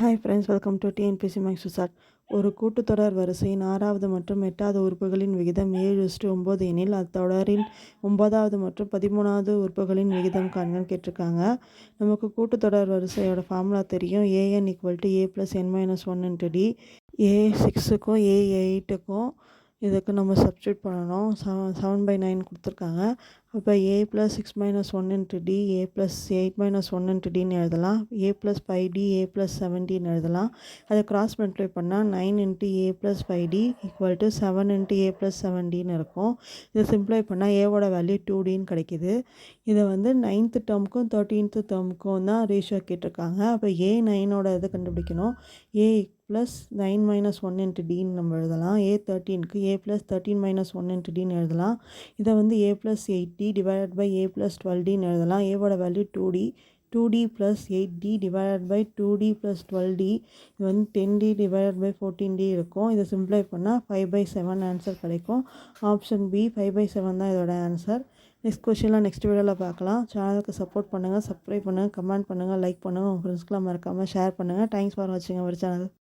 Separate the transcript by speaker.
Speaker 1: Hi friends, welcome to TNPSC maths result. ஒரு கூட்டுத்தொடர் வரிசையின் 6வது மற்றும் 8வது உறுப்புகளின் விகிதம் 7:9 எனில் அத்தொடரின் 9வது மற்றும் 13வது உறுப்புகளின் விகிதம் காண்கன்னு கேட்டிருக்காங்க. நமக்கு கூட்டுத்தொடர் வரிசையோட ஃபார்முலா தெரியும். an = a + n - 1 × d. a6க்கும் a8க்கும் இதுக்கு நம்ம சப்ஸ்டியூட் பண்ணணும். 7/9 கொடுத்துருக்காங்க. அப்போ a + 6 - 1 × d, a + 8 - 1 × dன்னு எழுதலாம். a + 5d, a + 7dன்னு எழுதலாம். அதை கிராஸ் மல்டிப்ளை பண்ணால் 9 × a + 5d = 7 × a + 7dன்னு இருக்கும். இதை சிம்ப்ளை பண்ணால் ஏவோட வேல்யூ 2dன்னு கிடைக்கிது. இதை வந்து 9th டேர்முக்கும் 13th டேர்முக்கும் தான் ரேஷியோ கேட்டிருக்காங்க. அப்போ a9ஓட இதை கண்டுபிடிக்கணும். a + 9 - 1 × dன்னு நம்ம எழுதலாம். a13க்கு a + 13 - 1 × dன்னு எழுதலாம். இதை வந்து a + 8d / a + 12dன்னு எழுதலாம். ஏவோட value 2d. 2d + 8d / 2d + 12d இது வந்து 10d / 14d இருக்கும். இதை சிம்ப்ளை பண்ணால் 5/7 ஆன்சர் கிடைக்கும். ஆப்ஷன் பி 5/7 தான் இதோட ஆன்சர். நெக்ஸ்ட் கொஷின்லாம் நெக்ஸ்ட் வீடியோவில் பார்க்கலாம். சேனலுக்கு சப்போர்ட் பண்ணுங்கள், சப்ஸ்கிரைப் பண்ணுங்கள், கமெண்ட் பண்ணுங்கள், லைக் பண்ணுங்கள். உங்கள் ஃப்ரெண்ட்ஸ்க்குலாம் மறக்காமல் ஷேர் பண்ணுங்கள். தேங்க்ஸ் ஃபார் வாட்சிங் அவர் சேனல்.